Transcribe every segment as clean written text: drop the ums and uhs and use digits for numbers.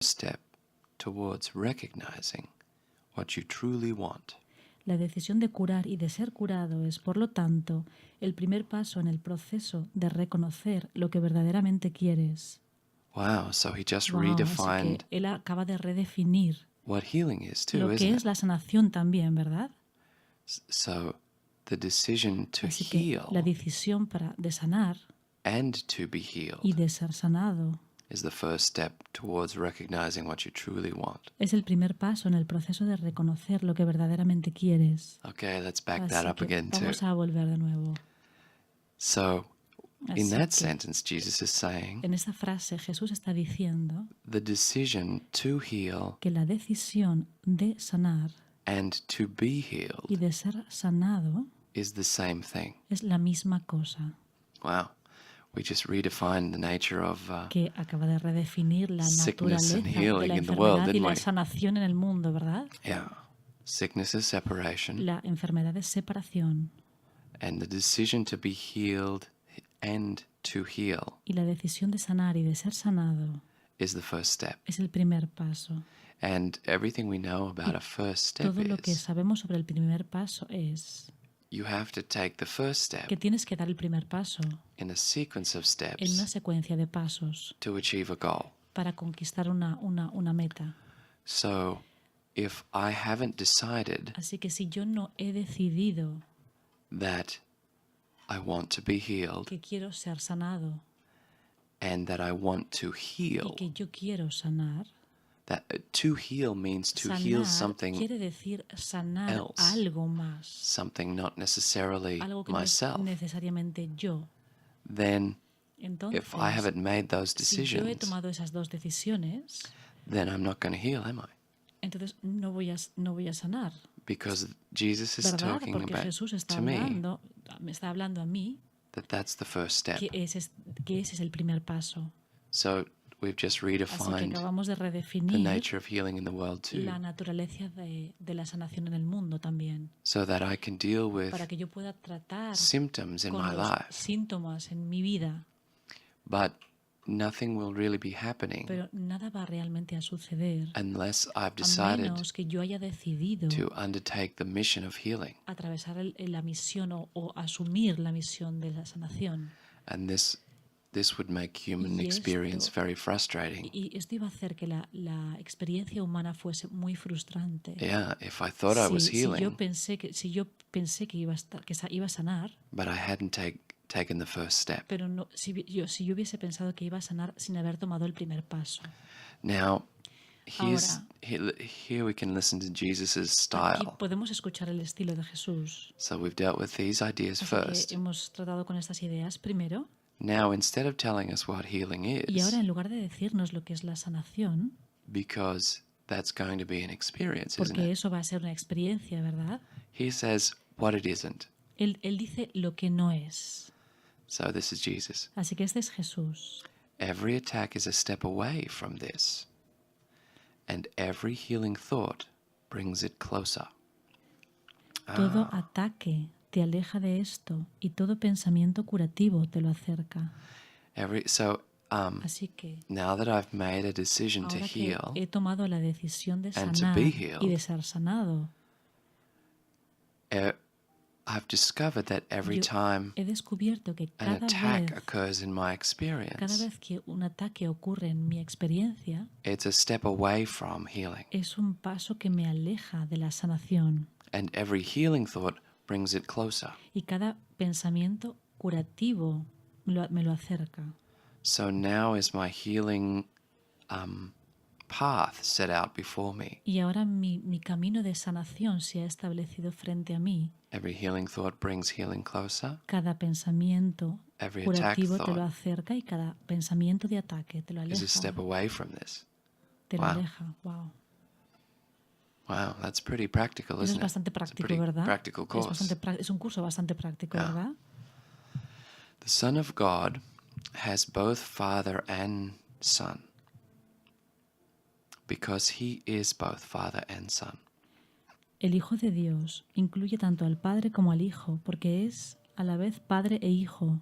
step towards recognizing what you truly want. La decisión de curar y de ser curado es, por lo tanto, el primer paso en el proceso de reconocer lo que verdaderamente quieres. Wow, so he just Wow, así redefined que él acaba de redefinir what healing is too, lo que isn't es it? la sanación también, ¿verdad? So the decision to Así que la heal decisión de sanar and to be y healed de ser sanado is the first step towards recognizing what you truly want. es el primer paso en el proceso de reconocer lo que verdaderamente quieres. Okay, let's back that Así up que again too. vamos a volver de nuevo. So in Así that que sentence, Jesus is saying en esta frase Jesús está diciendo the decision to heal que la decisión de sanar and to be y healed de ser sanado is the same thing. es la misma cosa, Wow. We just redefined the nature of que acaba de redefinir la sickness and naturaleza de healing la in the world, enfermedad y didn't la we? sanación en el mundo, ¿verdad? Yeah. Sickness is separation, La enfermedad es separación and the decision to be healed and to heal y la decisión de sanar y de ser sanado is the first step. es el primer paso. And everything we know about a first step Todo lo que is sabemos sobre el primer paso es you have to take the first que step tienes que dar el primer paso in a sequence of en una steps secuencia de pasos to achieve a goal. para conquistar una meta. So if I haven't decided Así que si yo no he decidido that I want to be healed que quiero ser sanado and that I want to y heal, que yo quiero sanar, that to heal means to heal sanar something quiere decir sanar else, algo más, something not necessarily algo que no es myself, necesariamente yo. then Entonces, if I haven't made those si yo he decisions, tomado esas dos decisiones, then I'm not going to heal, am I? entonces no voy a sanar, Because Jesus is ¿verdad? talking Porque about Jesús está to me hablando, me está hablando a mí that that's the first step. que ese es el primer paso. So we've just Así que redefined acabamos de the redefinir nature of healing in the world too, la naturaleza de la sanación en el mundo también, so that I can deal with para que yo pueda tratar symptoms in con my los life. síntomas en mi vida, But nothing will really be happening pero nada va realmente a suceder unless I've a decided menos que yo haya decidido to undertake the mission of healing. atravesar la misión o asumir la misión de la sanación. And this would make human Y experience very frustrating. Y esto iba a hacer que la experiencia humana fuese muy frustrante. Yeah, if I thought I was Si healing, yo pensé que iba a sanar, but I hadn't taken the first step. pero no, si yo hubiese pensado que iba a sanar sin haber tomado el primer paso. Now, here we can listen to Jesus' Aquí style. podemos escuchar el estilo de Jesús. So we've dealt with these ideas Así first. que hemos tratado con estas ideas primero. Now, instead of telling us what healing Y ahora, is, en lugar de decirnos lo que es la sanación, because that's going to be an experience, isn't porque it? eso va a ser una experiencia, ¿verdad? He says what it isn't. Él dice lo que no es. So this is Jesus. Así que este es Jesús. Every attack is a step away from this, and every healing thought brings it closer. Todo ataque te aleja de esto y todo pensamiento curativo te lo acerca. Así que now that I've made a decision to ahora que heal he tomado la decisión de and to sanar be y healed, de ser sanado, I've discovered that every yo time he descubierto que an cada attack vez occurs in my cada experience, vez que un ataque ocurre en mi experiencia, it's a step away from healing. es un paso que me aleja de la sanación. And every healing thought brings it closer. Y cada pensamiento curativo me lo acerca. So now is my healing path set out before me. Y ahora mi camino de sanación se ha establecido frente a mí. Every healing thought brings healing closer. Cada pensamiento Every curativo attack te lo thought acerca y cada pensamiento de ataque te lo is a step aleja. away from this. Te lo Wow. aleja. Wow. Wow, that's pretty practical, Eso es isn't it? bastante It's a práctico, pretty ¿verdad? practical course. Es un curso bastante práctico, Yeah. ¿verdad? The Son of God has both Father and Son, because he is both Father and Son. El Hijo de Dios incluye tanto al Padre como al Hijo, porque es a la vez Padre e Hijo.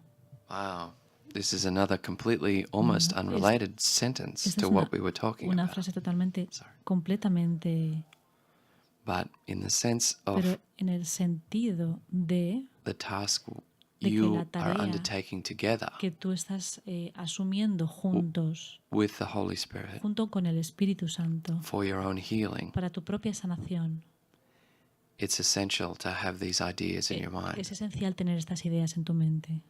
Wow, This is another completely, almost unrelated sentence Esta to es what we were talking una about. frase totalmente, Sorry. completamente, But in the sense pero of en el sentido de the task que la you are tarea undertaking together que tú estás asumiendo juntos, with the Holy Spirit junto con el Espíritu Santo, for your own healing, para tu propia sanación. it's essential to have these ideas in your mind Es esencial tener estas ideas en tu mente,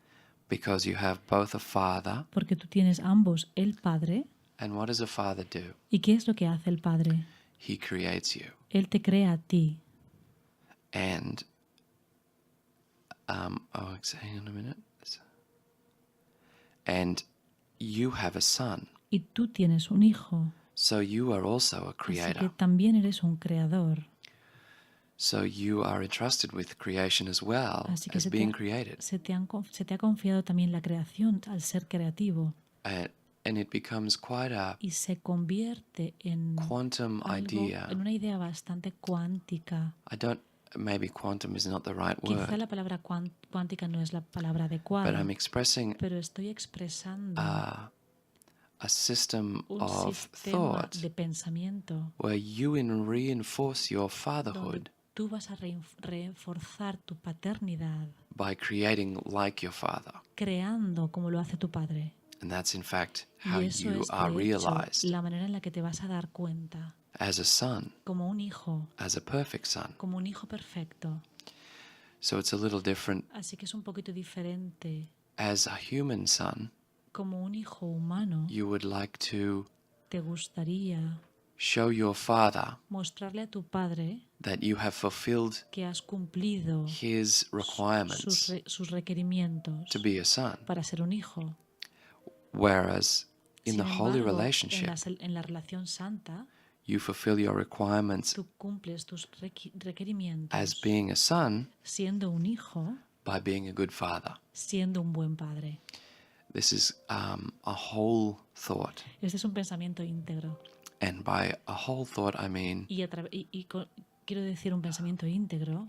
because you have both a father, porque tú tienes ambos el Padre. and what does a father do? ¿Y qué es lo que hace el Padre? He creates you. Él te crea a ti. And, hang on a minute. And you have a son. Y tú tienes un hijo. So you are also a Así que creator. también eres un creador. So you are entrusted with creation as well Así que as being created. se te ha confiado también la creación al ser creativo. And it becomes quite a Y se convierte en quantum idea. en una idea bastante cuántica. Maybe quantum is not the right Quizá word, la palabra cuántica no es la palabra but adecuada, I'm expressing pero estoy expresando a system un of sistema thought de pensamiento where you reinforce your donde fatherhood tú vas a reforzar tu paternidad by creating like your father. creando como lo hace tu padre. And that's in fact how Y eso you es, are de hecho, realized la manera en la que te vas a dar cuenta, as a son, como un hijo, as a perfect son. como un hijo perfecto. So it's a little different. Así que es un poquito diferente. As a human son, Como un hijo humano, you would like to te gustaría show your father mostrarle a tu padre that you have fulfilled que has cumplido his requirements sus requerimientos to be a son. para ser un hijo. Whereas in Sin the holy embargo, relationship, en la relación santa, you fulfill your requirements tú cumples tus as requerimientos being a son siendo un hijo, by being a good father. siendo un buen padre. This is a whole thought. Este es un pensamiento íntegro. And by a whole thought, I mean, Quiero decir un pensamiento íntegro,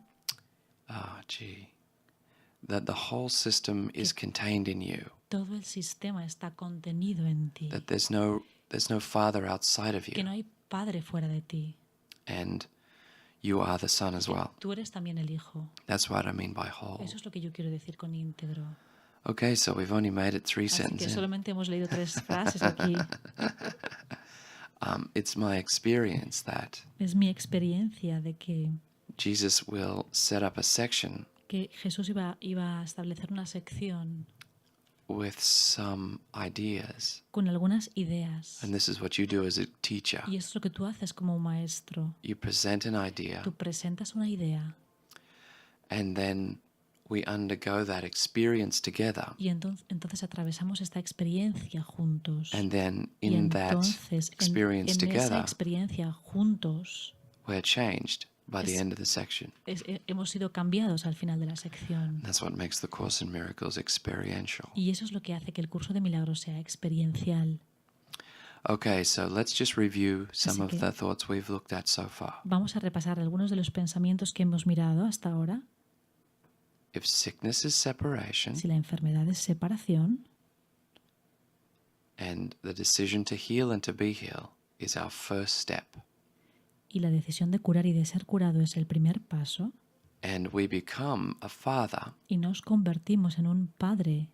that the whole system is contained in you. todo el sistema está contenido en ti, That there's no father outside of que you. no hay padre fuera de ti. And you are the son as well. Tú eres también el hijo. That's what I mean by whole. Eso es lo que yo quiero decir con íntegro. Okay, so we've only made it 3 Así que sentences. solamente hemos leído 3 frases aquí. It's my experience that Es mi experiencia de que Jesus will set up a section Jesús iba a establecer una sección with some ideas. con algunas ideas. And this is what you do as a teacher. Y eso es lo que tú haces como un maestro. You present an idea, Tú presentas una idea and then we undergo that experience together. y entonces atravesamos esta experiencia juntos. And then Y in that entonces experience en esa together, experiencia juntos we're changed by the end of the section. hemos sido cambiados al final de la sección. That's what makes the Course in Miracles experiential. Y eso es lo que hace que el curso de milagros sea experiencial. Okay, so let's just review some Así of que the thoughts we've looked at so far. Vamos a repasar algunos de los pensamientos que hemos mirado hasta ahora. If sickness is separation, Si la enfermedad es separación and the decision to heal and to be healed is our first step, y la decisión de curar y de ser curado es el primer paso, and we become a father y nos convertimos en un padre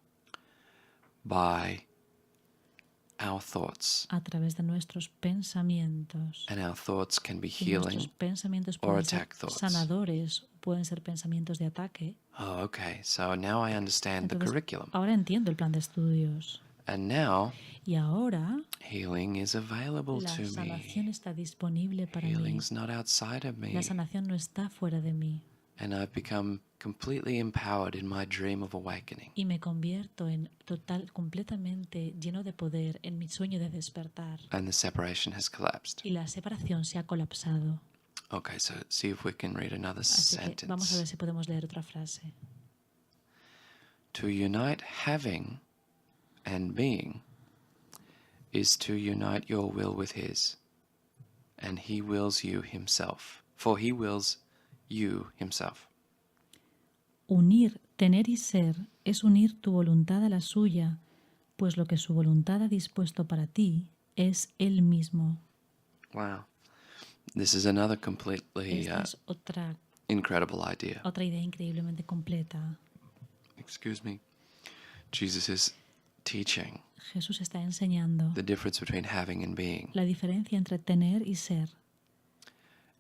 by our thoughts, a través de nuestros pensamientos. and our thoughts can be Y nuestros healing. pensamientos or pueden ser attack thoughts. sanadores, pueden ser pensamientos de ataque. Oh, okay, so now I understand the Entonces, curriculum. ahora entiendo el plan de estudios. And now Y ahora healing is available la to sanación me. está disponible para mí. Healing's not outside of me. La sanación no está fuera de mí. And I've become completely empowered in my dream of awakening. Y me convierto en completamente lleno de poder en mi sueño de despertar. And the separation has collapsed. Y la separación se ha colapsado. Okay, so see if we can read another Así que vamos a sentence. ver si podemos leer otra frase. To unite having and being is to unite your will with his, and he wills you himself, for he wills you himself. Unir, tener y ser es unir tu voluntad a la suya, pues lo que su voluntad ha dispuesto para ti es Él mismo. Wow. This is another completely Esta es otra incredible idea. idea increíblemente completa. Excuse me. Jesus is teaching Jesús está enseñando the difference between having and being. la diferencia entre tener y ser.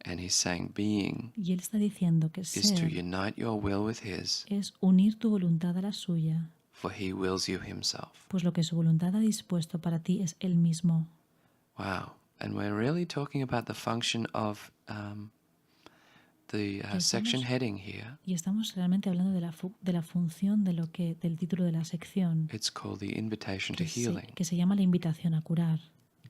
And he's saying being Y Él está diciendo que is to ser unite your will with his, es unir tu voluntad a la suya, for he wills you himself. pues lo que su voluntad ha dispuesto para ti es Él mismo. Wow. And we're really talking about the function of the section heading here. Y estamos realmente hablando de la función del título de la sección, It's called the invitation to healing. que se llama la invitación a curar.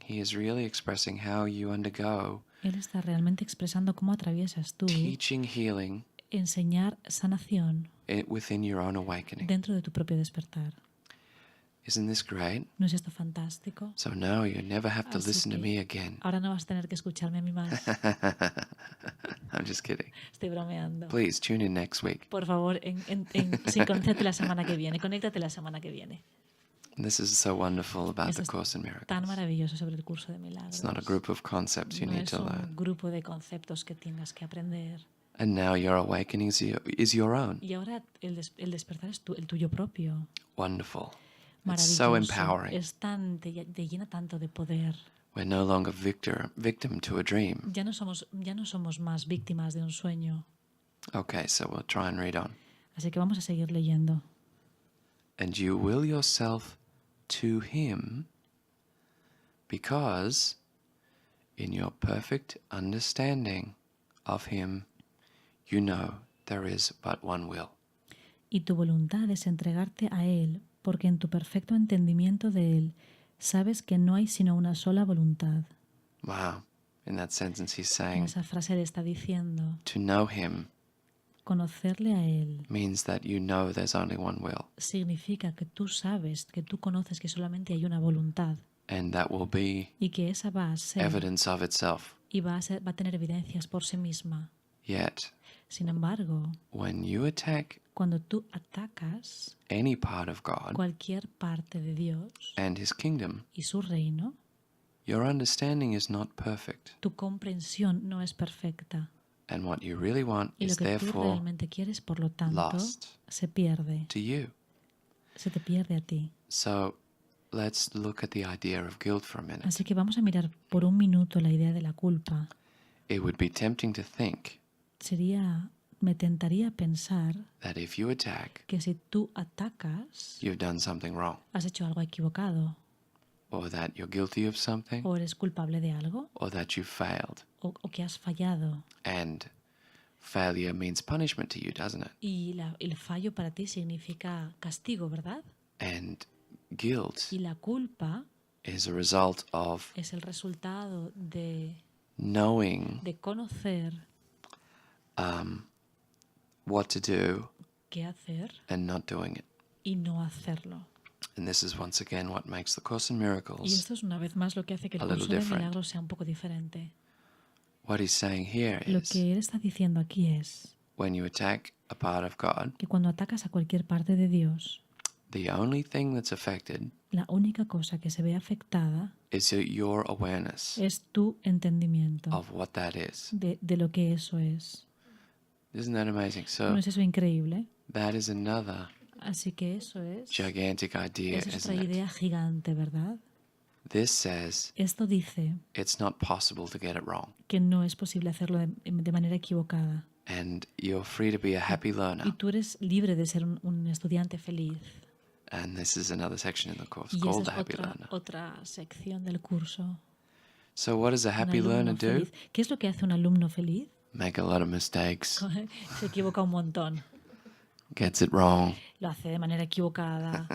He is really expressing how you undergo Él está realmente expresando cómo atraviesas tú teaching healing enseñar sanación within your own awakening. dentro de tu propio despertar. Isn't this great? ¿No es esto fantástico? So now you never have to Así listen to que me again. ahora no vas a tener que escucharme a mí más. I'm just kidding. Estoy bromeando. Please tune in next week. Por favor, sí, conéctate la semana que viene. Conéctate la semana que viene. This is so wonderful about Esto the es Course in Miracles. tan maravilloso sobre el curso de milagros. It's not a group of concepts you No need es to un learn. grupo de conceptos que tengas que aprender. And now your awakening is your own. Y ahora el despertar es el tuyo propio. Wonderful. It's Maravilloso. so empowering. Te llena tanto de poder. We're no longer victim to a dream. Ya no somos más víctimas de un sueño. Okay, so we'll try and read on. Así que vamos a seguir leyendo. And you will yourself to him, because in your perfect understanding of him, you know there is but one will. Y tu voluntad es entregarte a Él, porque en tu perfecto entendimiento de Él sabes que no hay sino una sola voluntad. Wow. In that sentence he's En saying esa frase le está diciendo, to know him conocerle a Él means that you know there's only one will. significa que tú sabes, que tú conoces que solamente hay una voluntad And that will be y que esa va a ser evidence of itself. y va a tener evidencias por sí misma. Yet, Sin embargo, when you attack cuando tú atacas any part of God cualquier parte de Dios and his kingdom, y su reino, your understanding is not perfect. tu comprensión no es perfecta. And what you really want Y lo is que tú therefore realmente quieres, por lo tanto, lost se pierde. to you. Se te pierde a ti. So let's look at the idea of guilt for a minute. Así que vamos a mirar por un minuto la idea de la culpa. It would be tempting to think Me tentaría pensar that if you attack, que si tú atacas, you've done something wrong, has hecho algo equivocado, or that you're guilty of something, o eres culpable de algo, or that you failed. o que has fallado. And failure means punishment to you, doesn't it? Y el fallo para ti significa castigo, ¿verdad? And guilt Y la culpa is a result of es el resultado de knowing conocer what to do qué hacer and not doing it. y no hacerlo. And this is once again what makes the Course in Y Miracles. esto es una vez más lo que hace que el A little curso de different. milagros sea un poco diferente. What he's saying here Lo is que él está diciendo aquí es when you attack a part of God, que cuando atacas a cualquier parte de Dios, the only thing that's affected la única cosa que se ve afectada is your awareness es tu entendimiento of what that is. de lo que eso es. Isn't that amazing? ¿No So es eso increíble? that is another Así que eso es gigantic idea, esa es otra isn't it? idea gigante, ¿verdad? This says Esto dice it's not possible to get it wrong. que no es posible hacerlo de manera equivocada. And you're free to be a happy Y learner. tú eres libre de ser un estudiante feliz. And this is another section in the course Y called esa the es happy learner. otra sección del curso. So what does a Un happy alumno learner do? feliz. ¿Qué es lo que hace un alumno feliz? Make a lot of mistakes, Se equivoca un montón. gets it wrong, Lo hace de manera equivocada.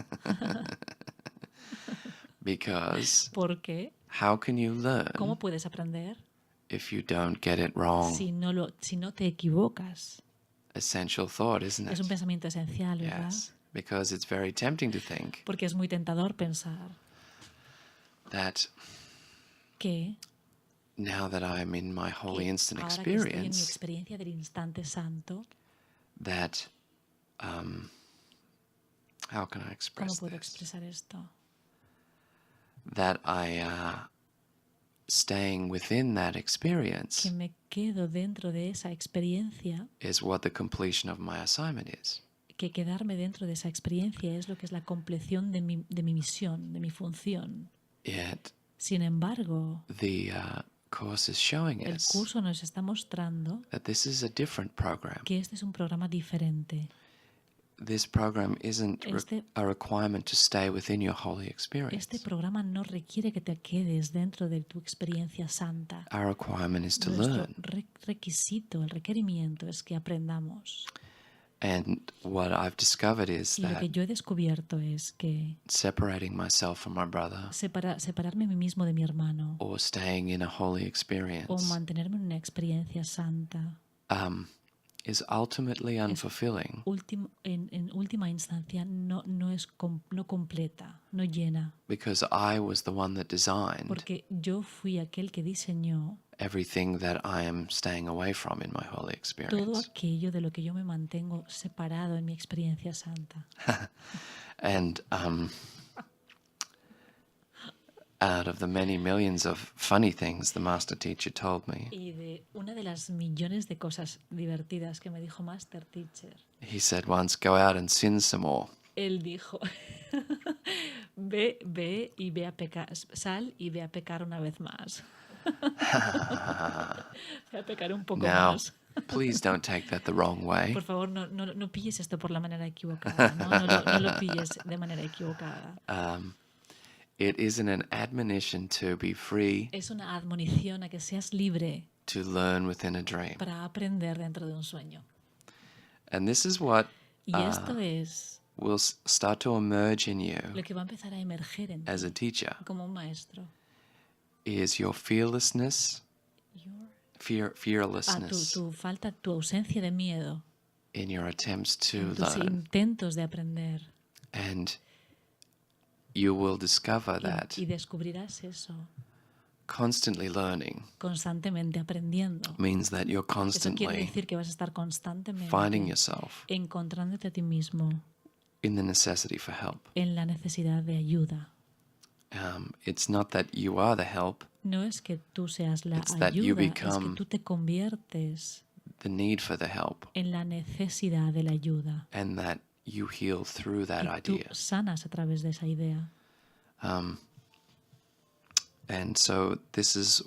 because Porque, how can you learn ¿cómo puedes aprender if you don't get it wrong? si no te equivocas? Essential thought, isn't Es it? un pensamiento esencial, ¿verdad? Yes, because it's very tempting to think Porque es muy tentador pensar that que now that I'm in my holy instant ahora que estoy en mi experience, experiencia del instante santo, that how can I ¿cómo express puedo this? expresar esto? that I staying within that experience que me quedo dentro de esa experiencia, is what the completion of my assignment is. que quedarme dentro de esa experiencia es lo que es la compleción de mi misión, de mi función. Yet Sin embargo, the course is showing el us curso nos está mostrando that this is a different program. que este es un programa diferente. This program isn't Este- a requirement to stay within your holy Este experience. programa no requiere que te quedes dentro de tu experiencia santa. Our requirement is to Nuestro learn. requisito, el requerimiento es que aprendamos. And what I've discovered is Y lo that que yo he descubierto es que separating myself from my brother separarme a mí mismo de mi hermano or staying in a holy o experience mantenerme en una experiencia santa is ultimately unfulfilling en última instancia no completa, no llena, because I was the one that designed porque yo fui aquel que diseñó everything that I am staying away from in my holy todo experience. aquello de lo que yo me mantengo separado en mi experiencia santa. And out of the many millions of funny things the master teacher told me, Y de una de las millones de cosas divertidas que me dijo Master Teacher, he said once, go out and sin some more. él dijo, ve y ve a pecar, sal y ve a pecar una vez más. Ve a pecar un poco Now, más. please don't take that the wrong way. Por favor, no pilles esto por la manera equivocada, no lo pilles de manera equivocada. It isn't an admonition to be free Es una admonición a que seas libre to learn within a dream. para aprender dentro de un sueño. And this is what Y esto es will start to emerge in you lo que va a empezar a emerger en as ti a teacher, como un maestro. is your fearlessness, fearlessness Tu falta, tu ausencia de miedo, in your attempts to en tus learn. intentos de aprender. And you will discover that Y descubrirás eso, constantly learning constantemente aprendiendo. means that you're Eso quiere constantly decir que vas a estar constantemente finding yourself encontrándote a ti mismo in the necessity for help. en la necesidad de ayuda. It's not that you are the help, No es que tú seas la It's that you ayuda, es que become tú te conviertes the need for the help, en la necesidad de la ayuda. and that you heal through that Y tú idea. sanas a través de esa idea. And so this is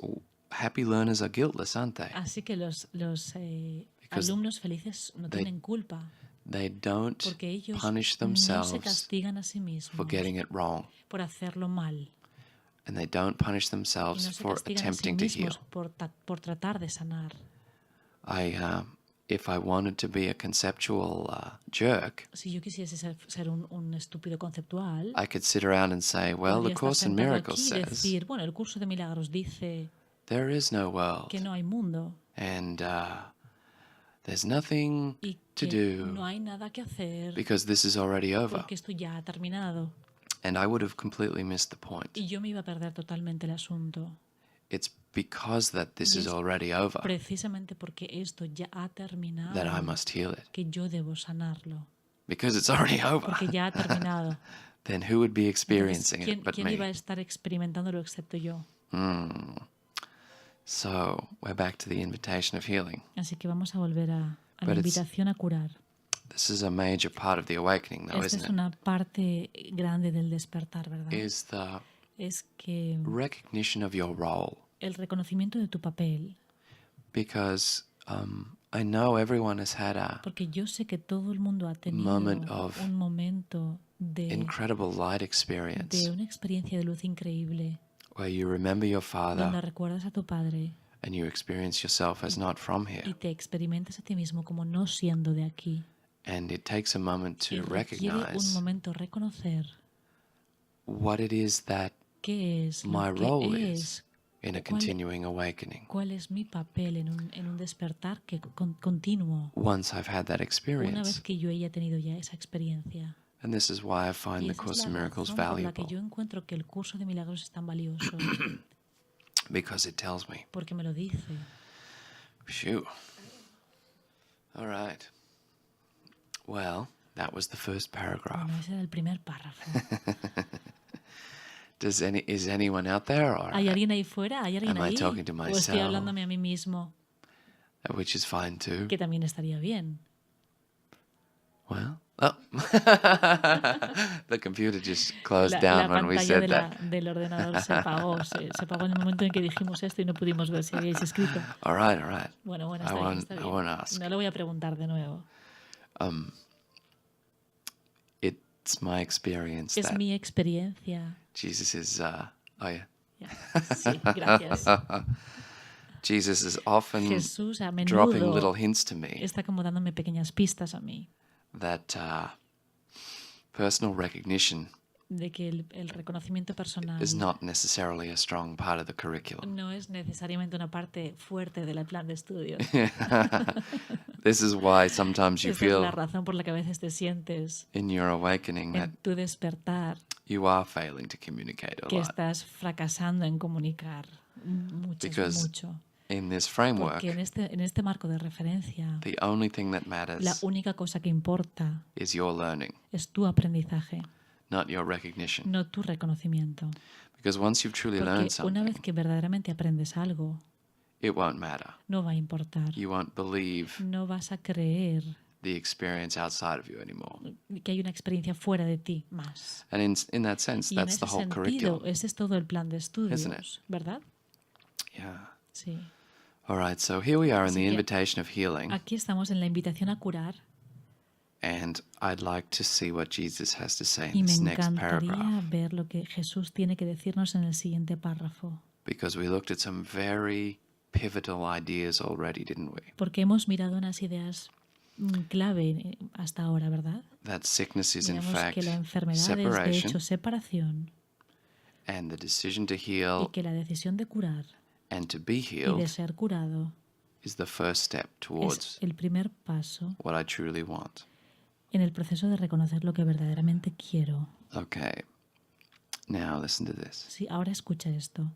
happy learners are guiltless, aren't they? Así que los Because alumnos felices no they- tienen culpa, They don't porque ellos punish no se themselves castigan a sí for mismos getting it wrong, por hacerlo mal. and they don't punish Y themselves no se for castigan a sí attempting to heal. mismos por tratar de sanar. If I wanted to be a conceptual jerk, Si yo quisiese ser un estúpido conceptual, I could sit around and say, well, podría the estar Course in sentado Miracles aquí y says decir, bueno, el curso de milagros dice there is no world, que no hay mundo and there's nothing y to que do no hay nada que hacer because this is already over. porque esto ya ha terminado. And I would have completely missed the point. Y yo me iba a perder totalmente el asunto. It's because that this Y is es already over precisamente porque esto ya ha terminado that I must heal it. que yo debo sanarlo. Because it's already over. Porque ya ha terminado. Then who would be Entonces, experiencing it but ¿quién iba a me? estar experimentándolo excepto yo? So we're back to the invitation of healing. Así que vamos a volver a la But it's- invitación a curar. This is a major part of the awakening, though, Esta es isn't it? una parte grande del despertar, ¿verdad? Is the Es que recognition of your role. el reconocimiento de tu papel, Because I know everyone has had a porque yo sé que todo el mundo ha tenido Moment of un momento de incredible light experience una experiencia de luz increíble, where you remember your donde father recuerdas a tu padre and you experience yourself as not from y here. te experimentas a ti mismo como no siendo de aquí. And it takes a moment Y to requiere un recognize momento reconocer what it is that qué es my lo role que is es, in a continuing awakening cuál es mi papel en un despertar que continuo, once I've had that una vez experience. que yo haya tenido ya esa experiencia. And this is why I find Y the esa es Course la in Miracles razón por la que valuable, yo encuentro que el curso de milagros es tan valioso, because it tells me, porque me lo dice. phew. All right. Well, that was the first paragraph. Bueno, ese era el primer párrafo. Is anyone out there, or ¿Hay alguien ahí fuera? ¿Hay alguien am I ahí? talking to ¿O estoy myself? hablándome a mí mismo? Which is fine too. Que también estaría bien. Well, oh, the computer just closed La down when we pantalla said that. del ordenador se apagó. Se apagó en el momento en que dijimos esto y no pudimos ver si habíais escrito. All right, all right. Bueno, I está bien, won't. está I bien. won't ask. No lo voy a preguntar de nuevo. It's my experience Es that mi experiencia. Jesus is. Oh yeah. Ya, sí, gracias. Jesus is often Jesús a dropping menudo little hints to me está como dándome pequeñas pistas a mí that personal recognition de que el reconocimiento personal is not necessarily a strong part of the curriculum. no es necesariamente una parte fuerte del plan de estudios. This is why sometimes you Esa es la feel razón por la que a veces te sientes in your awakening that en tu despertar you are failing to communicate a que lot. estás fracasando en comunicar Because mucho. in this framework, Porque en este marco de referencia, the only thing that la matters única cosa que importa is your learning, es tu aprendizaje, not your recognition. no tu reconocimiento. Because once you've truly Porque learned una vez something, que verdaderamente aprendes algo, it won't matter. no va a importar. You won't believe No vas a creer the experience outside of you anymore. que hay una experiencia fuera de ti más. And in that sense, Y en that's the ese whole sentido, curriculum. ese es todo el plan de Isn't estudios, ¿verdad? Yeah. Sí. All right, so here we are in Así the que invitation of healing, aquí estamos en la invitación a curar and I'd like to see what Jesus has to say y in me this next encantaría paragraph, ver lo que Jesús tiene que decirnos en el siguiente párrafo. because we looked at some very pivotal ideas already, didn't we? Porque hemos mirado unas ideas clave hasta ahora, ¿verdad? That sickness is in Miramos fact que la enfermedad es de separation, hecho separación and the decision to y heal que la decisión de curar and to be y de healed ser curado is the first step es towards el primer paso what I truly want. en el proceso de reconocer lo que verdaderamente quiero. Okay, now listen to this. Sí, ahora escucha esto.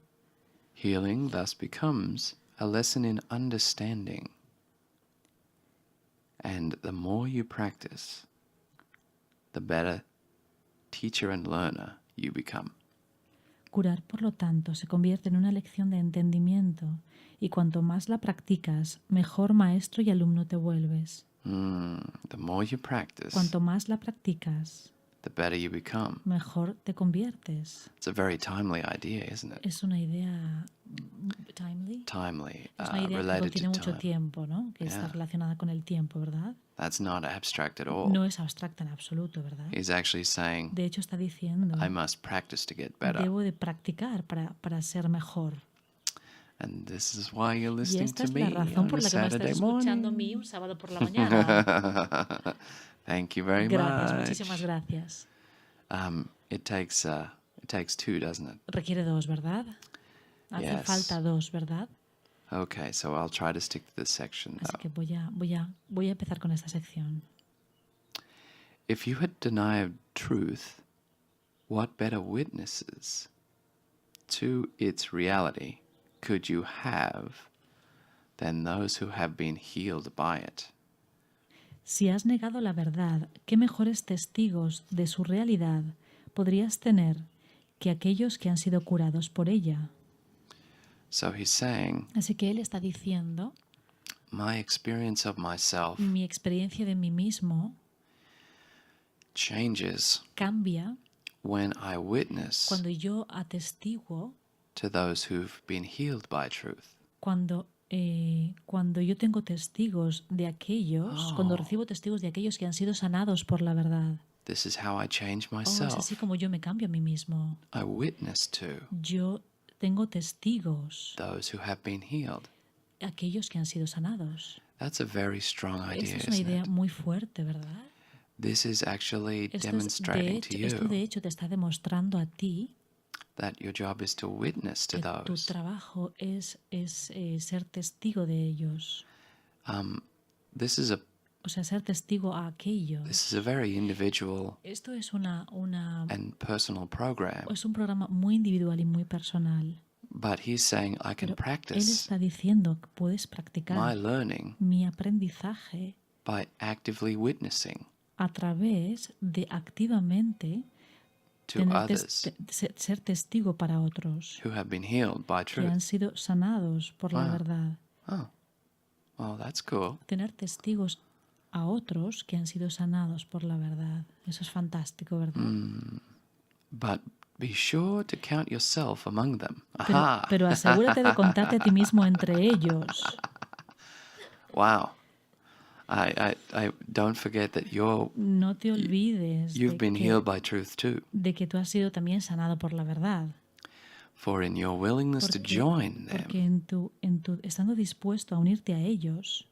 Healing thus becomes a lesson in understanding. And the more you practice, the better teacher and learner you become. Curar, por lo tanto, se convierte en una lección de entendimiento y cuanto más la practicas, mejor maestro y alumno te vuelves. The more you practice, Cuanto más la practicas, the better you become. mejor te conviertes. It's a very timely idea, isn't it? Es una idea timely. Timely, Es una idea que related contiene to mucho time. tiempo, ¿no? Que está Yeah. relacionada con el tiempo, ¿verdad? That's not abstract at all. No es abstracta en absoluto, ¿verdad? He's actually saying, De hecho, está diciendo, I must practice to get better. debo de practicar para ser mejor. And this is why you're Y listening esta to es me la razón on por a la que me estás Saturday escuchando a morning. mí un sábado por la mañana. Thank you very Gracias, much. muchísimas gracias. It takes two, doesn't it? Requiere dos, ¿verdad? Hace Yes. falta dos, ¿verdad? Okay, so I'll try to stick to this section Así though. que voy a empezar con esta sección. If you had denied truth, what better witnesses to its reality could you have than those who have been healed by it? Si has negado la verdad, ¿qué mejores testigos de su realidad podrías tener que aquellos que han sido curados por ella? So he's saying, Así que él está diciendo, my experience of myself mi experiencia de mí mismo changes cambia when I witness cuando yo atestiguo, to those who've been healed by truth. cuando yo tengo testigos de aquellos, cuando recibo testigos de aquellos que han sido sanados por la verdad. This is how I change Es myself. así como yo me cambio a mí mismo. I witness to Yo tengo testigos, those who have been healed. aquellos que han sido sanados. That's a very strong idea, Esta es una isn't idea it? muy fuerte, ¿verdad? This is actually Esto demonstrating to esto de you hecho te está demostrando a ti that your job is to witness to que tu those. trabajo es ser testigo de ellos. This is O sea, ser testigo a aquellos. a very individual Esto es and personal program. es un programa muy individual y muy personal. But he's saying I can Pero él practice está diciendo que puedes my practicar learning mi aprendizaje by actively witnessing. a través de activamente to others ser testigo para otros who have been healed by que han truth. sido sanados por la Wow. verdad. Oh, well, that's cool. Tener testigos a otros que han sido sanados por la verdad. Eso es fantástico, ¿verdad? But be sure to count yourself among them. Pero, Aha! pero asegúrate de contarte a ti mismo entre ellos. Wow. I don't forget that No te olvides you've been healed by truth too. de que tú has sido también sanado por la verdad. For in your willingness to join Porque them estando dispuesto a unirte a ellos,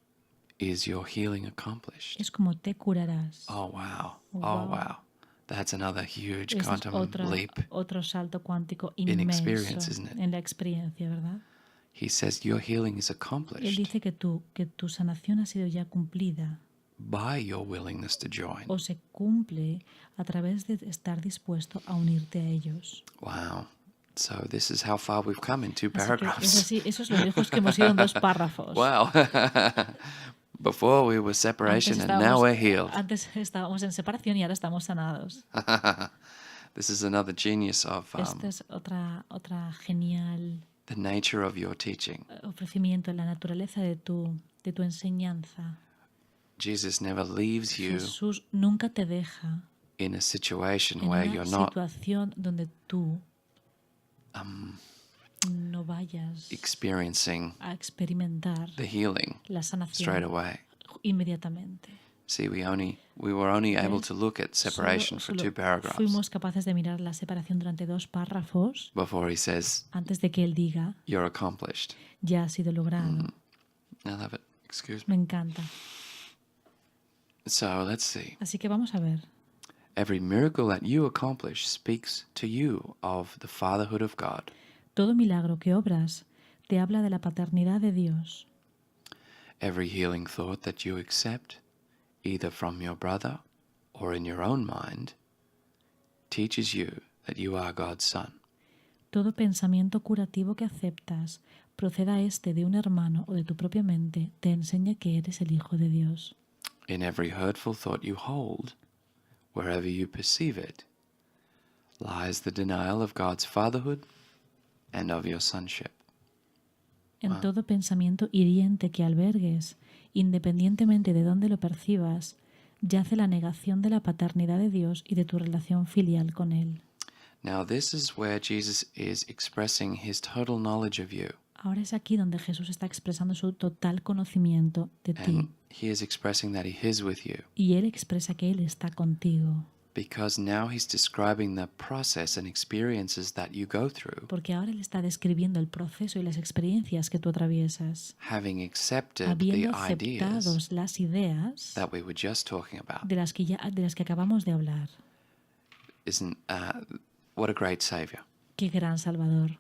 is your healing accomplished. es como te curarás. Oh, wow. Wow. Oh, wow. That's another huge Este es quantum leap. otro salto cuántico in inmenso experience, isn't it? en la experiencia, ¿verdad? He says your healing is Él accomplished dice que tu sanación ha sido ya cumplida by your willingness to join. o se cumple a través de estar dispuesto a unirte a ellos. Wow. So this is how far we've come in 2 Así que paragraphs. eso es lo lejos que hemos ido en 2 párrafos. Wow. Before we were separation and now we're healed. Antes estábamos en separación y ahora estamos sanados. This is another genius of Esta es otra genial the nature of your teaching. ofrecimiento, la naturaleza de tu enseñanza. Jesus never leaves you Jesús nunca te deja in a situation en where una you're not situación donde tú no vayas experiencing a experimentar the healing la straight sanación away. inmediatamente. See, we were only able to look at separation for 2 paragraphs Fuimos capaces de mirar la separación durante 2 párrafos before he says antes de que él diga, you're accomplished. ya ha sido logrado. I love it. Excuse Me me. encanta. So let's see. Así que vamos a ver. Every miracle that you accomplish speaks to you of the fatherhood of God. Todo milagro que obras te habla de la paternidad de Dios. Every healing thought that you accept, either from your brother or in your own mind, teaches you that you are God's son. Todo pensamiento curativo que aceptas, proceda este de un hermano o de tu propia mente, te enseña que eres el Hijo de Dios. In every hurtful thought you hold, wherever you perceive it, lies the denial of God's fatherhood and of your sonship. En todo pensamiento hiriente que albergues, independientemente de dónde lo percibas, yace la negación de la paternidad de Dios y de tu relación filial con Él. Now this is where Jesus is expressing his total knowledge of you. Ahora es aquí donde Jesús está expresando su total conocimiento de ti. And he is expressing that he is with you. Y Él expresa que Él está contigo. Because now he's describing the process and experiences that you go through, Porque ahora Él está describiendo el proceso y las experiencias que tú atraviesas. having accepted the Habiendo ideas aceptados las ideas that we were just talking about. de las que acabamos de hablar. Isn't what a great savior. Qué gran Salvador.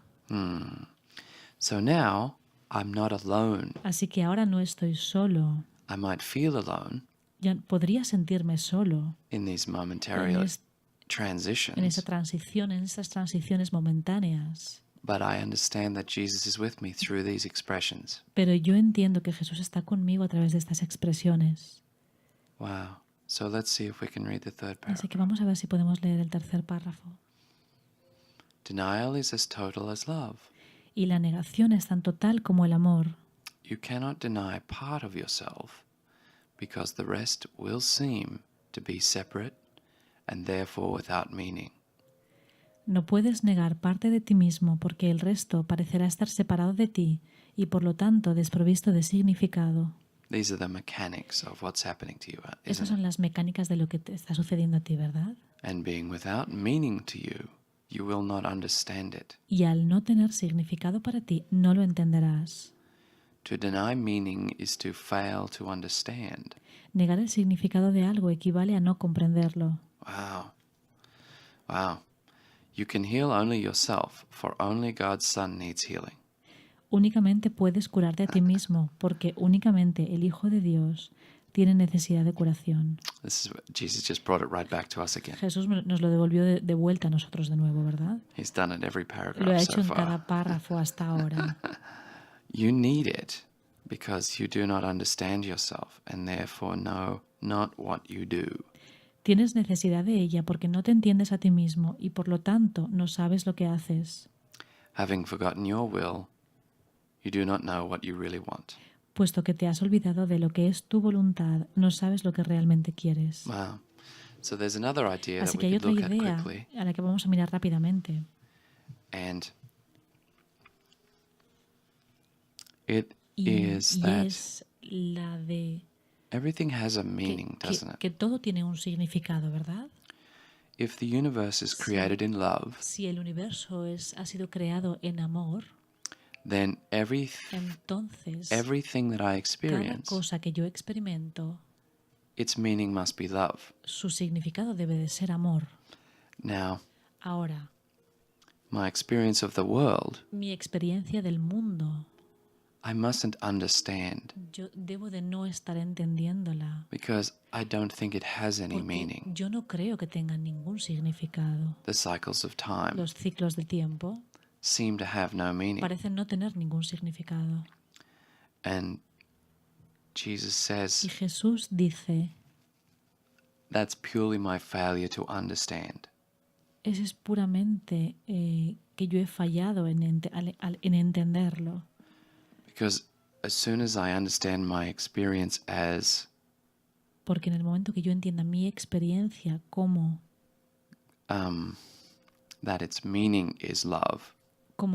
So now I'm not alone. Así que ahora no estoy solo. I might feel alone Ya podría sentirme solo in these momentary en esa transitions, transición, en estas transiciones momentáneas. but I understand that Jesus is with me through these expressions. Pero yo entiendo que Jesús está conmigo a través de estas expresiones. Wow. So let's see if we can read the third paragraph. Así que vamos a ver si podemos leer el tercer párrafo. Denial is as total as love. Y la negación es tan total como el amor. You cannot deny part of yourself because the rest will seem to be separate and therefore without meaning. No puedes negar parte de ti mismo porque el resto parecerá estar separado de ti y por lo tanto desprovisto de significado. These are the mechanics of what's happening to you, Esas isn't son it? las mecánicas de lo que te está sucediendo a ti, ¿verdad? And being without meaning to you, you will not understand it. Y al no tener significado para ti, no lo entenderás. To deny meaning is to fail to understand. Negar el significado de algo equivale a no comprenderlo. Wow. Wow. You can heal only yourself, for only God's Son needs healing. Únicamente puedes curarte a ti mismo porque únicamente el Hijo de Dios tiene necesidad de curación. Jesus just brought it right back to us again. Jesús nos lo devolvió de vuelta a nosotros de nuevo, ¿verdad? He's done it every Lo ha paragraph hecho so en far. cada párrafo hasta ahora. You need it because you do not understand yourself and therefore know not what you do. Tienes necesidad de ella porque no te entiendes a ti mismo y por lo tanto no sabes lo que haces. Having forgotten your will, you do not know what you really want. Puesto que te has olvidado de lo que es tu voluntad, no sabes lo que realmente quieres. Wow. So there's another idea that Así we que hay could otra look at idea quickly, a la que vamos a mirar rápidamente. and it Y is that es la de everything has a meaning, que, doesn't it? que todo tiene un significado, ¿verdad? If the universe is created in love, Si el universo ha sido creado en amor, then entonces everything that I cada experience, cosa que yo experimento, its meaning must be love. su significado debe de ser amor. Now, Ahora, my experience of the world, mi experiencia del mundo, I mustn't understand yo debo de no estar entendiéndola, because I don't think it has any porque meaning. yo no creo que tenga ningún significado. The cycles of time Los ciclos del tiempo seem to have no meaning. parecen no tener ningún significado. And Jesus Y says, Jesús dice, that's purely my failure to understand. ese es puramente que yo he fallado en entenderlo. Because as soon as I understand my experience as Porque en el momento que yo entienda mi experiencia como that its meaning is love,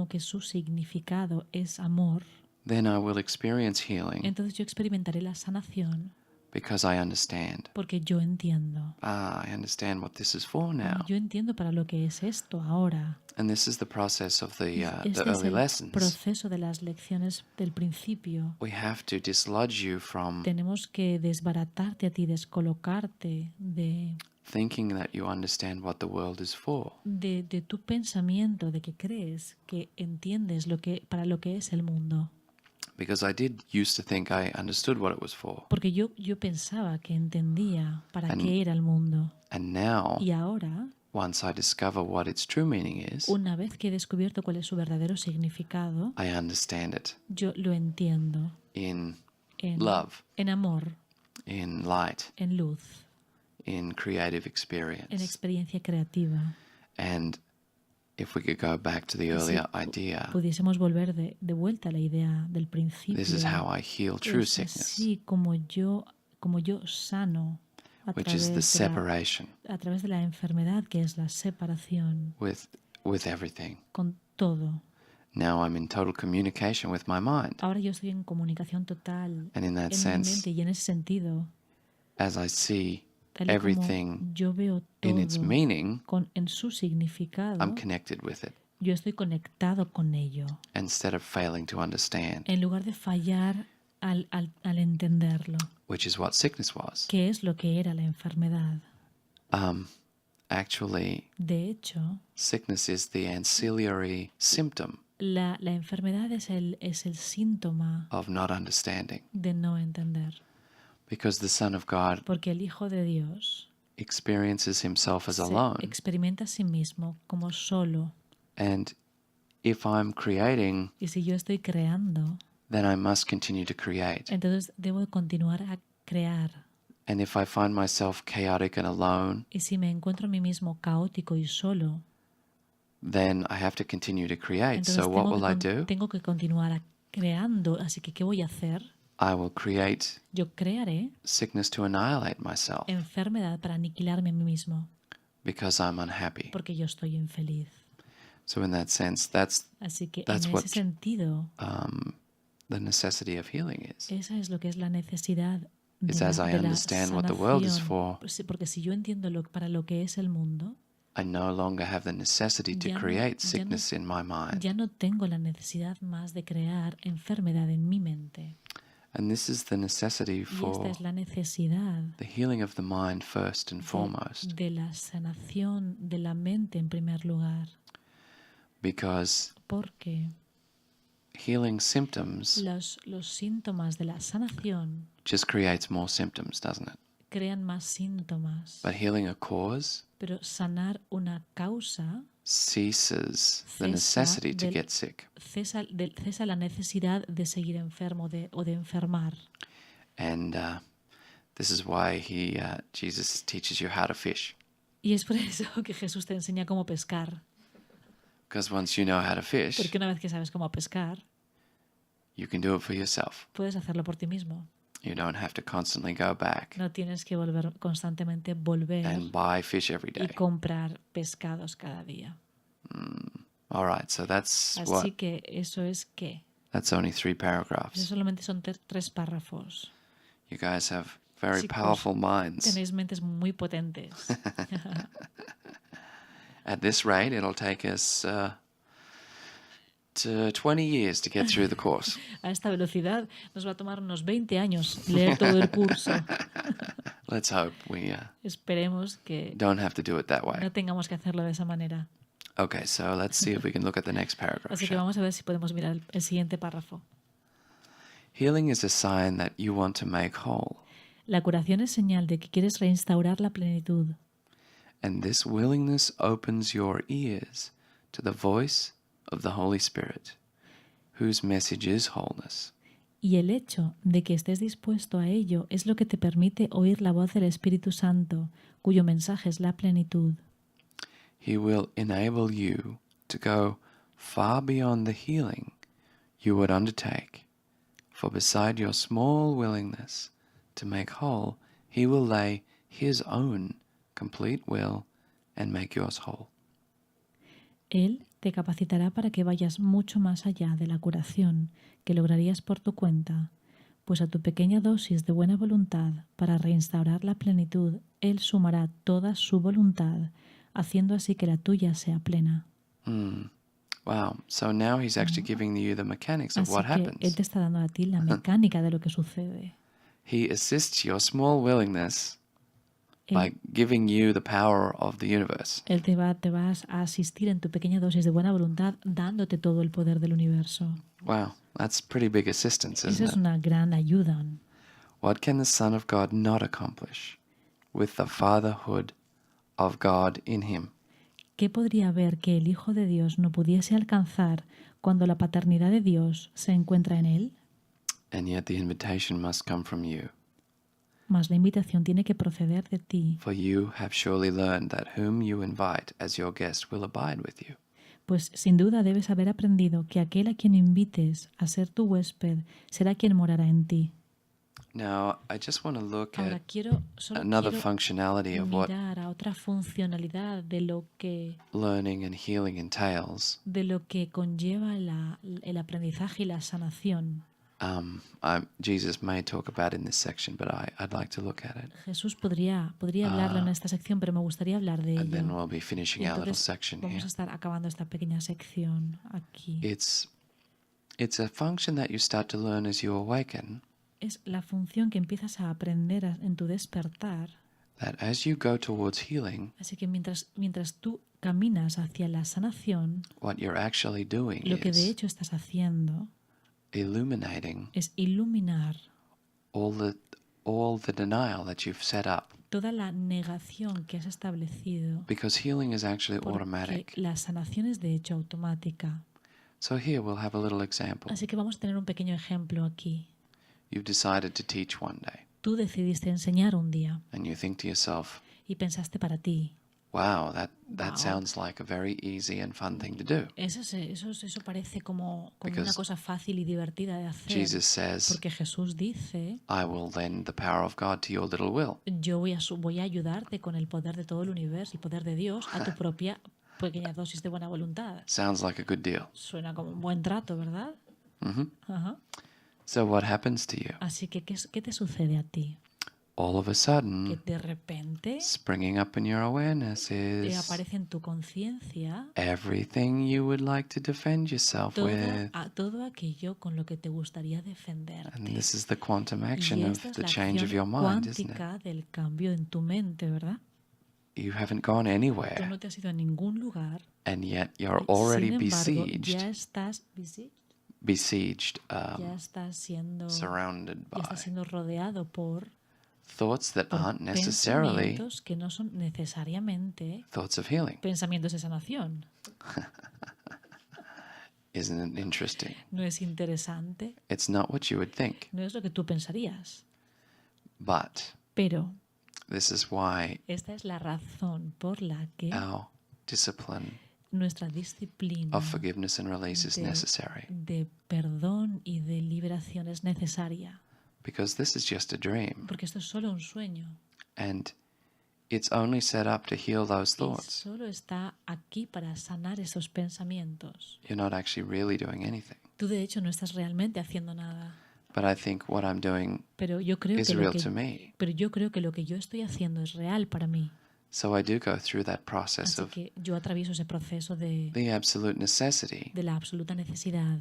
que su significado es amor, then I will experience healing entonces yo experimentaré la sanación because I understand. porque yo entiendo. I understand what this is for now. Yo entiendo para lo que es esto ahora. And this is the process of the Este es early el lessons. proceso de las lecciones del principio. We have to dislodge you from Tenemos que desbaratarte a ti, descolocarte de thinking that you understand what the world is for. de tu pensamiento, de que crees que entiendes para lo que es el mundo. Because I did used to think I understood what it was for. Porque yo pensaba que entendía para qué era el mundo. And now, Y ahora, once I discover what its true meaning is, una vez que he descubierto cuál es su verdadero significado, I understand it yo lo entiendo in en love, en amor, in light, en luz, in creative en experience. experiencia creativa. And if we could go back to the earlier idea, Pudiésemos volver de vuelta a la idea del principio. this is how I heal true Es sickness, así como yo sano a which is the separation través de la enfermedad, que es la separación with everything. con todo. Now I'm in total communication with my mind. Ahora yo estoy en comunicación total And in that en mi sense, mente, y en ese sentido, as I see tal y everything como yo veo in its todo meaning, en su significado, I'm connected with it yo estoy conectado con ello, instead of failing to understand, en lugar de fallar al entenderlo, which is what sickness was. que es lo que era la enfermedad. Actually, De hecho, sickness is the ancillary symptom la enfermedad es el síntoma of not understanding, de no entender, because the Son of God porque el Hijo de Dios experiences himself as se alone. experimenta a sí mismo como solo. And if I'm creating, Y si yo estoy creando, then I must continue to create. entonces debo continuar a crear. And if I find myself chaotic and alone, Y si me encuentro a mí mismo caótico y solo, then I have to continue to create. entonces So what will I do? tengo que continuar creando. Así que, ¿qué voy a hacer? I will create Yo crearé sickness to annihilate myself enfermedad para aniquilarme a mí mismo, because I'm unhappy. porque yo estoy infeliz. So in that sense, Así que that's en what ese sentido, the necessity of healing is. esa es lo que es la necesidad de It's la, as I de la understand what the world is sanación. for, Sí, porque si yo entiendo para lo que es el mundo, I no longer have the necessity to Ya no- create ya no- sickness in my mind. ya no tengo la necesidad más de crear enfermedad en mi mente. And this is the necessity Y for esta es la necesidad the healing of the mind first and foremost, de la sanación de la mente en primer lugar, because porque healing symptoms los síntomas de la sanación just creates more symptoms, doesn't it? crean más síntomas, But healing a cause pero sanar una causa ceases the Cesa necessity to del- get sick. cesa la necesidad de seguir enfermo o de enfermar. And This is why Jesus teaches you how to fish. Y es por eso que Jesús te enseña cómo pescar. Because once you know how to fish, Porque una vez que sabes cómo pescar, you can do it for yourself. puedes hacerlo por ti mismo. You don't have to constantly go back No tienes que constantemente volver and buy fish every y day. comprar pescados cada día. All right, so that's Así que eso es que. That's only 3 Eso paragraphs. solamente son 3 párrafos. You guys have very Chicos, powerful minds. Tenéis mentes muy potentes. At this rate, it'll take us to 20 years to get through the course. A esta velocidad nos va a tomar unos 20 años leer todo el curso. Let's hope we Esperemos que don't have to do it that way. no tengamos que hacerlo de esa manera. Okay, so let's see if we can look at the next paragraph. Así que vamos a ver si podemos mirar el siguiente párrafo. Healing is a sign that you want to make whole. La curación es señal de que quieres reinstaurar la plenitud. And this willingness opens your ears to the voice of the Holy Spirit, whose message is wholeness. Y el hecho de que estés dispuesto a ello es lo que te permite oír la voz del Espíritu Santo, cuyo mensaje es la plenitud. He will enable you to go far beyond the healing you would undertake, for beside your small willingness to make whole, he will lay his own complete will and make yours whole. Él te capacitará para que vayas mucho más allá de la curación que lograrías por tu cuenta, pues a tu pequeña dosis de buena voluntad para reinstaurar la plenitud, Él sumará toda su voluntad, haciendo así que la tuya sea plena. Wow. So now he's actually giving you the mechanics of Así what que Él happens. te está dando a ti la mecánica de lo que sucede. He assists your small willingness Él, by giving you the power of the universe. Él te vas a asistir en tu pequeña dosis de buena voluntad, dándote todo el poder del universo. Wow, that's pretty big assistance, Esa isn't es it? una gran ayuda. What can the Son of God not accomplish with the fatherhood of God in him? ¿Qué podría haber que el Hijo de Dios no pudiese alcanzar cuando la paternidad de Dios se encuentra en Él? And yet the invitation must come from you. Mas la invitación tiene que proceder de ti, For you have surely learned that whom you invite as your guest will abide with you. pues sin duda debes haber aprendido que aquel a quien invites a ser tu huésped será quien morará en ti. Now, I just want to look Ahora at solo another quiero functionality of what mirar a otra funcionalidad de lo que learning and healing entails. conlleva el aprendizaje y la sanación. Jesus may talk about in this section, but I'd like to look at it. Jesús podría hablarlo en esta sección, pero me gustaría hablar de And then ello. we'll be finishing Y our little entonces section vamos here. a estar acabando esta pequeña sección aquí. It's a function that you start to learn as you awaken, Es la función que empiezas a aprender en tu despertar. that as you go towards healing, Así que mientras tú caminas hacia la sanación, what you're actually doing lo que de is hecho estás haciendo illuminating es iluminar all the denial that you've set up, toda la negación que has establecido, because healing is actually porque automatic. la sanación es de hecho automática. So here we'll have a little example. Así que vamos a tener un pequeño ejemplo aquí. You've decided to teach one day, Tú decidiste enseñar un día and you think to yourself, y pensaste para ti, wow, that Wow. sounds like a very easy and fun thing to do. eso parece como una Because cosa fácil y divertida de hacer. Jesus says, Porque Jesús dice, I will lend the power of God to your little will. yo voy a ayudarte con el poder de todo el universo y poder de Dios a tu propia pequeña dosis de buena voluntad. Sounds like a good deal. Suena como un buen trato, ¿verdad? Ajá. So what happens to you? Así que, ¿qué te sucede a ti? All of a Que sudden, de repente springing up in your awareness is aparece en tu conciencia everything you would like to defend yourself with. todo aquello con lo que te gustaría And defenderte. this is the quantum action Y of esta es the la change of your acción mind, isn't it? cuántica del cambio en tu mente, ¿verdad? You haven't gone Tú anywhere, no te has ido a ningún lugar. and yet you're Sin already embargo, besieged, ya estás surrounded by siendo rodeado por thoughts that aren't necessarily pensamientos que no son necesariamente thoughts of healing. pensamientos de sanación. Isn't it interesting? ¿No es interesante? It's not what you would think, No es lo que tú pensarías. but Pero this is why esta es la razón por la que our discipline nuestra disciplina of forgiveness and release is necessary. de perdón y de liberación es necesaria. Because this is just a dream. Porque esto es solo un sueño. And it's only set up to heal those Y thoughts. solo está aquí para sanar esos pensamientos. You're not actually really doing anything. Tú de hecho no estás realmente haciendo nada. But I think what I'm doing Pero yo creo is que real to me. lo que yo estoy haciendo es real para mí. So I do go through that process Así of que yo atravieso ese proceso de the absolute necessity la absoluta necesidad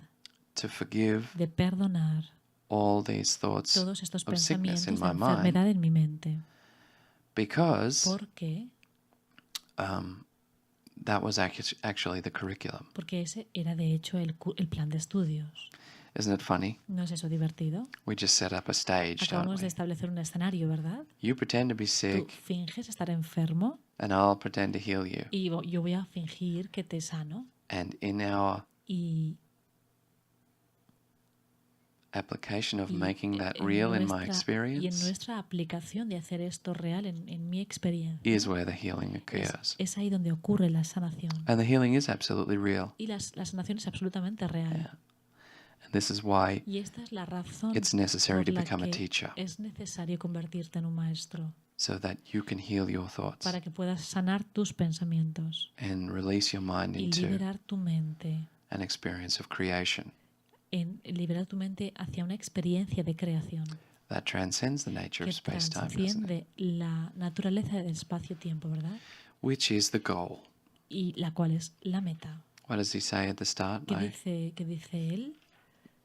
to forgive de perdonar all these thoughts todos estos of sickness pensamientos in de my mind, enfermedad en mi mente. because Porque that was actually the curriculum. Porque ese era de hecho el plan de estudios. Isn't it funny? ¿No es eso divertido? We just set up a stage, don't Acabamos de we? establecer un escenario, ¿verdad? You pretend to be Tú sick, finges estar enfermo and I'll pretend to heal you. y yo voy a fingir que te sano. And in our Y application of Y making that en real in my y en experience nuestra aplicación de hacer esto real en mi experiencia, is where the healing occurs. es ahí donde ocurre la sanación. And the healing is absolutely real. Y la sanación es absolutamente real. Yeah. And this is why Y esta es la razón it's necessary por to la become a que teacher, es necesario convertirte en un maestro so that you can heal your thoughts para que puedas sanar tus pensamientos and release your mind y into liberar tu mente, an experience of creation liberar tu mente hacia una experiencia de creación that transcends the nature que of space-time, doesn't it? trasciende la naturaleza del espacio-tiempo, ¿verdad? Which is the goal. Y la cual es la meta. What does he say at the start? ¿Qué dice él?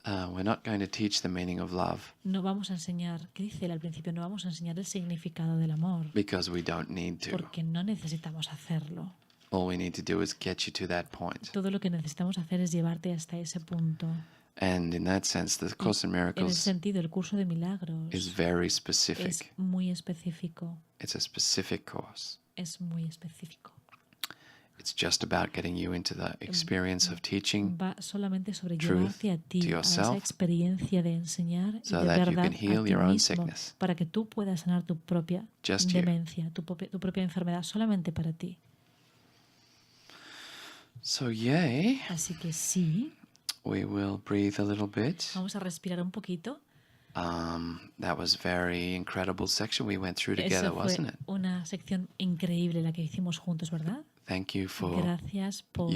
We're not going to teach the meaning of love No vamos a enseñar, ¿qué dice él al principio? No vamos a enseñar el significado del amor, because we don't need to. porque no necesitamos hacerlo. All we need to do is get you to that point. Todo lo que necesitamos hacer es llevarte hasta ese punto. And in that sense, the Course in En ese Miracles sentido, el curso de milagros is very es specific. muy específico. It's a specific course. Es muy específico. It's just about getting you into the experience of teaching Va solamente sobre truth llevarte a ti, to a yourself, esa experiencia de enseñar y so de that you verdad can heal a ti your own mismo, sickness. para que tú puedas sanar tu propia Just you. demencia, tu propia enfermedad, solamente para ti. So yay, Así que sí, we will breathe a little bit. vamos a respirar un poquito. That was very incredible section we went through together, Eso fue wasn't it? una sección increíble la que hicimos juntos, ¿verdad? Thank you for Gracias por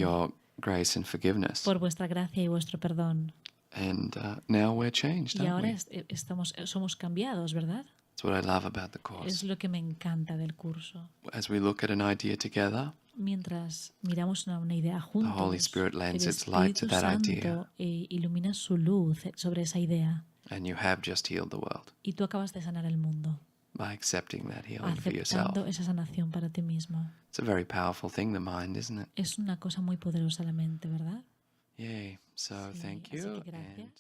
grace and forgiveness. vuestra gracia y vuestro perdón. And now we're changed, Y aren't ahora we? somos cambiados, ¿verdad? That's what I love about the Es course. lo que me encanta del curso. As we look at an idea together, Mientras miramos una idea the juntos, Holy Spirit el lends its light to Espíritu that Santo idea, ilumina su luz sobre esa idea. and you have just healed the world Y tú acabas de sanar el mundo, by accepting that healing for yourself. aceptando esa sanación para ti mismo. It's a very powerful thing, the mind, isn't it? Es una cosa muy poderosa la mente, ¿verdad? Yay. So Sí, thank así you. que gracias. And